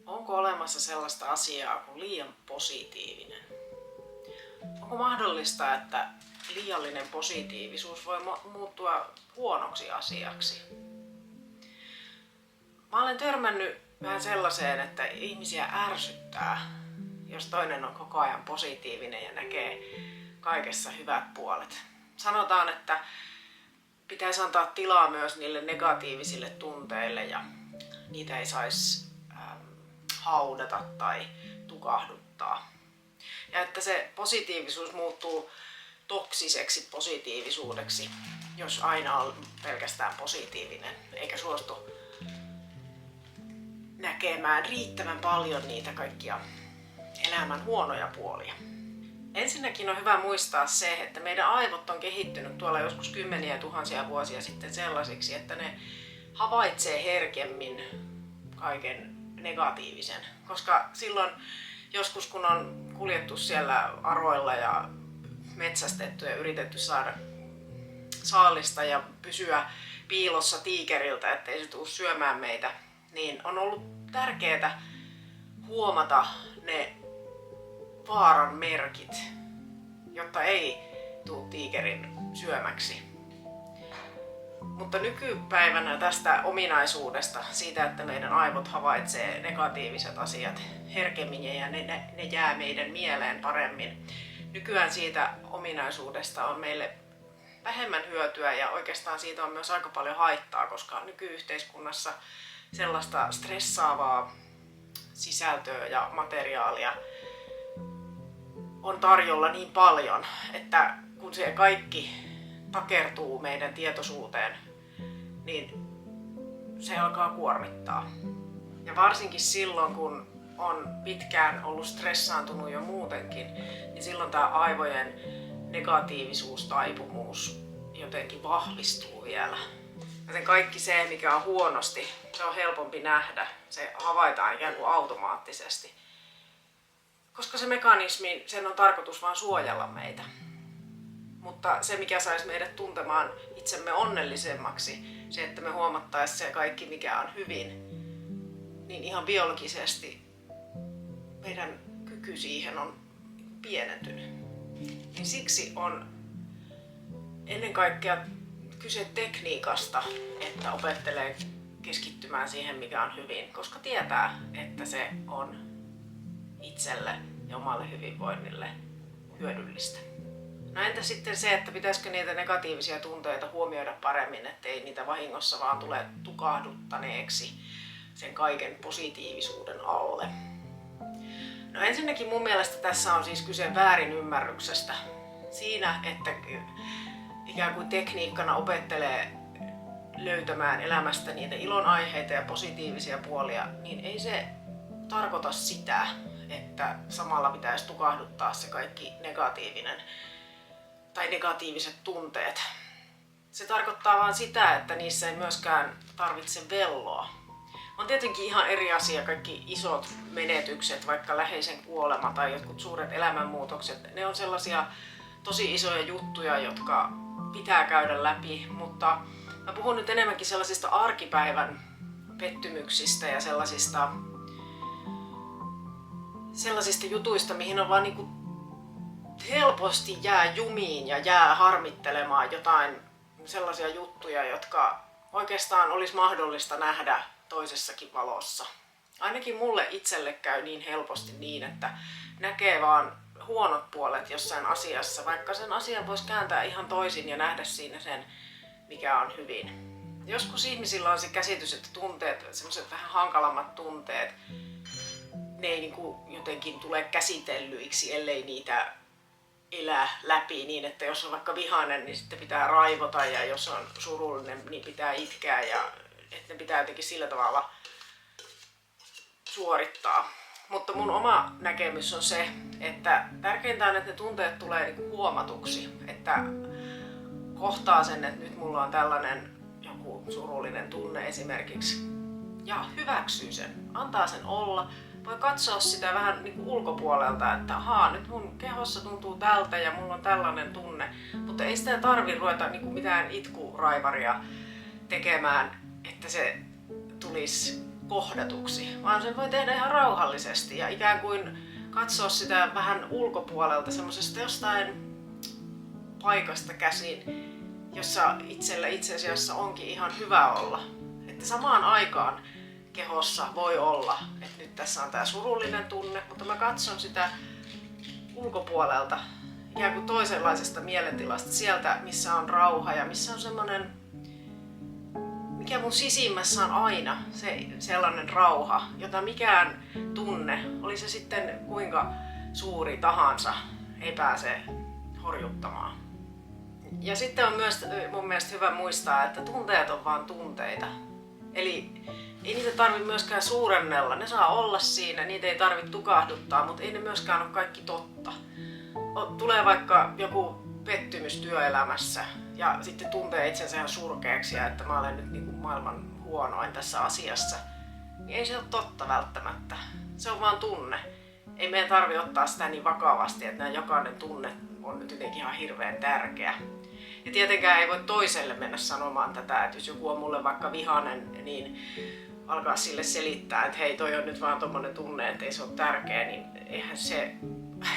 Onko olemassa sellaista asiaa kuin liian positiivinen? Onko mahdollista, että liiallinen positiivisuus voi muuttua huonoksi asiaksi? Mä olen törmännyt vähän sellaiseen, että ihmisiä ärsyttää, jos toinen on koko ajan positiivinen ja näkee kaikessa hyvät puolet. Sanotaan, että pitäisi antaa tilaa myös niille negatiivisille tunteille ja niitä ei saisi haudata tai tukahduttaa. Ja että se positiivisuus muuttuu toksiseksi positiivisuudeksi, jos aina on pelkästään positiivinen, eikä suostu näkemään riittävän paljon niitä kaikkia elämän huonoja puolia. Ensinnäkin on hyvä muistaa se, että meidän aivot on kehittynyt tuolla joskus kymmeniä tuhansia vuosia sitten sellaisiksi, että ne havaitsee herkemmin kaiken negatiivisen. Koska silloin joskus kun on kuljettu siellä aroilla ja metsästetty ja yritetty saada saalista ja pysyä piilossa tiikeriltä, ettei se tule syömään meitä, niin on ollut tärkeää huomata ne vaaran merkit, jotta ei tule tiikerin syömäksi. Mutta nykypäivänä tästä ominaisuudesta, siitä, että meidän aivot havaitsee negatiiviset asiat herkemmin ja ne jää meidän mieleen paremmin. Nykyään siitä ominaisuudesta on meille vähemmän hyötyä ja oikeastaan siitä on myös aika paljon haittaa, koska nykyyhteiskunnassa sellaista stressaavaa sisältöä ja materiaalia on tarjolla niin paljon, että kun se kaikki takertuu meidän tietoisuuteen, niin se alkaa kuormittaa. Ja varsinkin silloin, kun on pitkään ollut stressaantunut jo muutenkin, niin silloin tämä aivojen negatiivisuustaipumus jotenkin vahvistuu vielä. Joten kaikki se, mikä on huonosti, se on helpompi nähdä. Se havaitaan ikään kuin automaattisesti. Koska se mekanismi, sen on tarkoitus vain suojella meitä. Mutta se, mikä saisi meidät tuntemaan itsemme onnellisemmaksi, se, että me huomattaisiin se kaikki, mikä on hyvin, niin ihan biologisesti meidän kyky siihen on pienentynyt. Niin siksi on ennen kaikkea kyse tekniikasta, että opettelee keskittymään siihen, mikä on hyvin, koska tietää, että se on itselle ja omalle hyvinvoinnille hyödyllistä. No entä sitten se, että pitäisikö niitä negatiivisia tunteita huomioida paremmin, ettei niitä vahingossa vaan tule tukahduttaneeksi sen kaiken positiivisuuden alle? No ensinnäkin mun mielestä tässä on siis kyse väärinymmärryksestä. Siinä, että ikään kuin tekniikkana opettelee löytämään elämästä niitä ilonaiheita ja positiivisia puolia, niin ei se tarkoita sitä, että samalla pitäisi tukahduttaa se kaikki negatiivinen tai negatiiviset tunteet. Se tarkoittaa vain sitä, että niissä ei myöskään tarvitse velloa. On tietenkin ihan eri asia kaikki isot menetykset, vaikka läheisen kuolema tai jotkut suuret elämänmuutokset. Ne on sellaisia tosi isoja juttuja, jotka pitää käydä läpi, mutta mä puhun nyt enemmänkin sellaisista arkipäivän pettymyksistä ja sellaisista jutuista, mihin on vaan niinku helposti jää jumiin ja jää harmittelemaan jotain sellaisia juttuja, jotka oikeastaan olisi mahdollista nähdä toisessakin valossa. Ainakin mulle itselle käy niin helposti niin, että näkee vaan huonot puolet jossain asiassa, vaikka sen asian voisi kääntää ihan toisin ja nähdä siinä sen, mikä on hyvin. Joskus ihmisillä on se käsitys, että tunteet, semmoiset vähän hankalammat tunteet, ne ei niinku jotenkin tule käsitellyiksi, ellei niitä elää läpi niin, että jos on vaikka vihainen, niin sitten pitää raivota ja jos on surullinen, niin pitää itkeä ja että ne pitää jotenkin sillä tavalla suorittaa. Mutta mun oma näkemys on se, että tärkeintä on, että ne tunteet tulee niinku huomatuksi, että kohtaa sen, että nyt mulla on tällainen joku surullinen tunne esimerkiksi ja hyväksyy sen, antaa sen olla. Voi katsoa sitä vähän niin kuin ulkopuolelta, että nyt mun kehossa tuntuu tältä ja mulla on tällainen tunne, mutta ei sitä tarvitse ruveta niin kuin mitään itkuraivaria tekemään, että se tulisi kohdatuksi, vaan sen voi tehdä ihan rauhallisesti ja ikään kuin katsoa sitä vähän ulkopuolelta, semmoisesta jostain paikasta käsin, jossa itsellä itse asiassa onkin ihan hyvä olla. Että samaan aikaan kehossa voi olla, että nyt tässä on tää surullinen tunne, mutta mä katson sitä ulkopuolelta, ikään kuin toisenlaisesta mielentilasta, sieltä missä on rauha ja missä on semmoinen, mikä mun sisimmässä on aina se sellainen rauha, jota mikään tunne, oli se sitten kuinka suuri tahansa, ei pääse horjuttamaan. Ja sitten on myös mun mielestä hyvä muistaa, että tunteet on vaan tunteita. Eli ei niitä tarvitse myöskään suurennella, ne saa olla siinä, niitä ei tarvitse tukahduttaa, mutta ei ne myöskään ole kaikki totta. Tulee vaikka joku pettymys työelämässä ja sitten tuntee itsensä ihan surkeaksi ja että mä olen nyt niin kuin maailman huonoin tässä asiassa, niin ei se ole totta välttämättä. Se on vaan tunne. Ei meidän tarvitse ottaa sitä niin vakavasti, että jokainen tunne on nyt jotenkin ihan hirveän tärkeä. Ja tietenkään ei voi toiselle mennä sanomaan tätä, että jos joku on mulle vaikka vihainen, niin alkaa sille selittää, että hei, toi on nyt vaan tommonen tunne, että ei se ole tärkeä, niin eihän se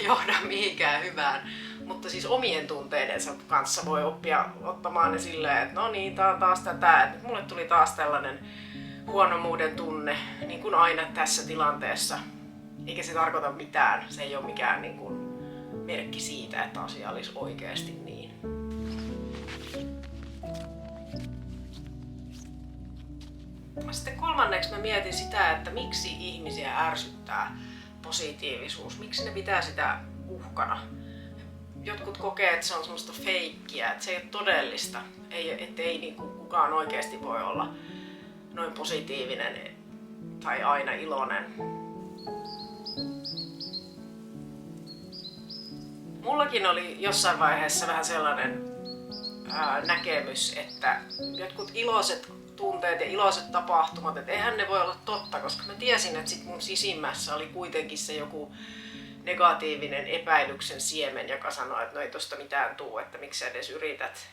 johda mihinkään hyvään. Mutta siis omien tunteidensa kanssa voi oppia ottamaan ne silleen, että no niin, tää on taas tätä, että mulle tuli taas tällainen huonomuuden tunne, niin kuin aina tässä tilanteessa. Eikä se tarkoita mitään, se ei ole mikään niin kuin merkki siitä, että asia olisi oikeasti niin. Sitten kolmanneksi mä mietin sitä, että miksi ihmisiä ärsyttää positiivisuus, miksi ne pitää sitä uhkana. Jotkut kokee, että se on semmoista feikkiä, että se ei ole todellista, ettei niin kuin kukaan oikeasti voi olla noin positiivinen tai aina iloinen. Mullakin oli jossain vaiheessa vähän sellainen näkemys, että jotkut iloiset tunteet ja iloiset tapahtumat, että eihän ne voi olla totta, koska mä tiesin, että sit mun sisimmässä oli kuitenkin se joku negatiivinen epäilyksen siemen, joka sanoi, että no ei tosta mitään tuu, että miksi sä edes yrität.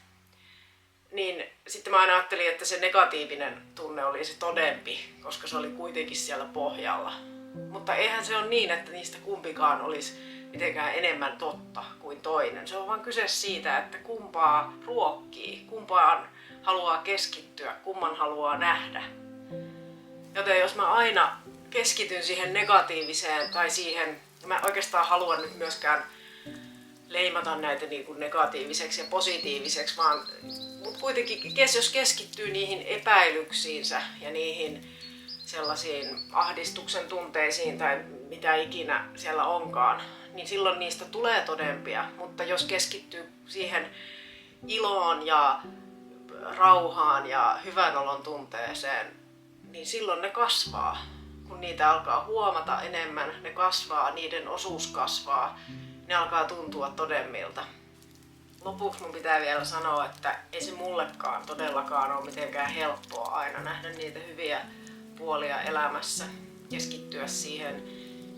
Niin sitten mä aina ajattelin, että se negatiivinen tunne oli se todempi, koska se oli kuitenkin siellä pohjalla. Mutta eihän se ole niin, että niistä kumpikaan olisi mitenkään enemmän totta kuin toinen. Se on vaan kyse siitä, että kumpaa ruokkii, kumpaan haluaa keskittyä, kumman haluaa nähdä. Joten jos mä aina keskityn siihen negatiiviseen tai siihen, mä oikeastaan haluan nyt myöskään leimata näitä niin kuin negatiiviseksi ja positiiviseksi, mutta kuitenkin jos keskittyy niihin epäilyksiinsä ja niihin sellaisiin ahdistuksen tunteisiin tai mitä ikinä siellä onkaan, niin silloin niistä tulee todempia, mutta jos keskittyy siihen iloon ja rauhaan ja hyvän olon tunteeseen, niin silloin ne kasvaa. Kun niitä alkaa huomata enemmän, ne kasvaa, niiden osuus kasvaa, ne alkaa tuntua todemmilta. Lopuksi mun pitää vielä sanoa, että ei se mullekaan todellakaan ole mitenkään helppoa aina nähdä niitä hyviä puolia elämässä, keskittyä siihen,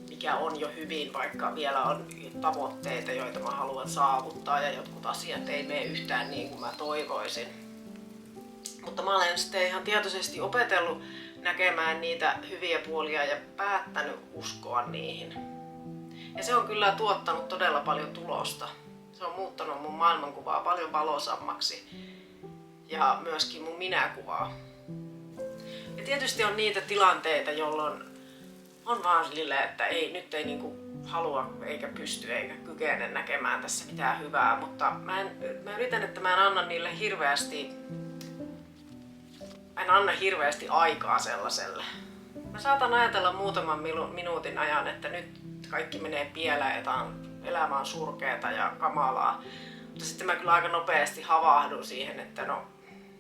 mikä on jo hyvin, vaikka vielä on tavoitteita, joita mä haluan saavuttaa ja jotkut asiat ei mene yhtään niin kuin mä toivoisin. Mutta mä olen sitten ihan tietoisesti opetellut näkemään niitä hyviä puolia ja päättänyt uskoa niihin. Ja se on kyllä tuottanut todella paljon tulosta. Se on muuttanut mun maailmankuvaa paljon valoisammaksi ja myöskin mun minäkuvaa. Ja tietysti on niitä tilanteita, jolloin on vaan silleen, että nyt ei niinku halua eikä pysty eikä kykene näkemään tässä mitään hyvää, mutta mä yritän, että mä en anna niille hirveästi aikaa sellaiselle. Mä saatan ajatella muutaman minuutin ajan, että nyt kaikki menee pieleen ja elämä on surkeata ja kamalaa. Mutta sitten mä kyllä aika nopeasti havahdun siihen, että no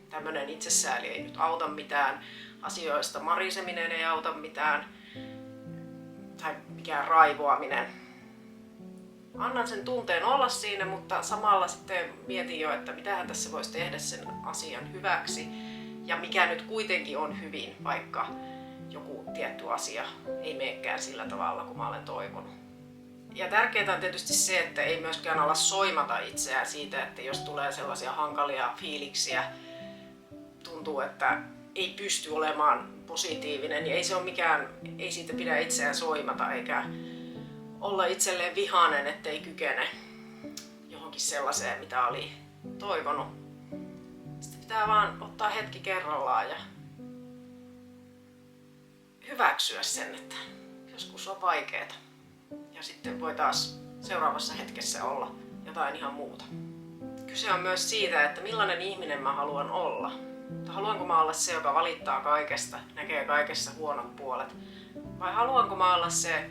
tämmönen itsesääli ei nyt auta mitään, asioista mariseminen ei auta mitään tai mikään raivoaminen. Annan sen tunteen olla siinä, mutta samalla sitten mietin jo, että mitähän tässä voisi tehdä sen asian hyväksi ja mikä nyt kuitenkin on hyvin, vaikka joku tietty asia ei menekään sillä tavalla, kuin mä olen toivonut. Ja tärkeää on tietysti se, että ei myöskään ala soimata itseään siitä, että jos tulee sellaisia hankalia fiiliksiä, tuntuu, että ei pysty olemaan positiivinen ja ei siitä pidä itseään soimata eikä olla itselleen vihainen, ettei kykene johonkin sellaiseen, mitä oli toivonut. Sitten pitää vaan ottaa hetki kerrallaan ja hyväksyä sen, että joskus on vaikeeta. Ja sitten voi taas seuraavassa hetkessä olla jotain ihan muuta. Kyse on myös siitä, että millainen ihminen mä haluan olla. Haluanko mä olla se, joka valittaa kaikesta, näkee kaikessa huonot puolet? Vai haluanko mä olla se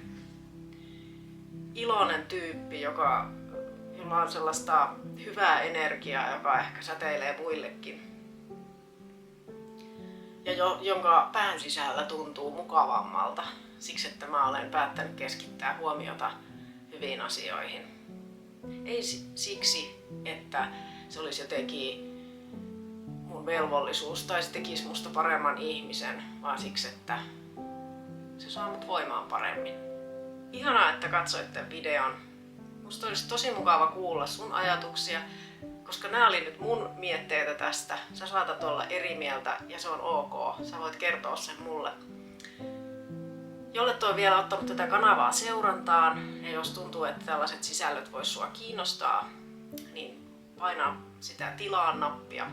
iloinen tyyppi, jolla on sellaista hyvää energiaa, joka ehkä säteilee muillekin? Ja jonka pään sisällä tuntuu mukavammalta, siksi että mä olen päättänyt keskittää huomiota hyviin asioihin. Ei siksi, että se olisi jotenkin mun velvollisuus tai se tekisi musta paremman ihmisen, vaan siksi, että se saa mut voimaan paremmin. Ihanaa, että katsoitte videon. Musta olisi tosi mukava kuulla sun ajatuksia, koska nämä oli nyt mun mietteitä tästä. Sä saatat olla eri mieltä ja se on ok. Sä voit kertoa sen mulle. Jolle toi vielä ottanut tätä kanavaa seurantaan ja jos tuntuu, että tällaiset sisällöt vois sua kiinnostaa, niin paina sitä tilaa-nappia.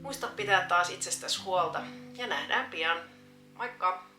Muista pitää taas itsestäsi huolta ja nähdään pian. Moikka!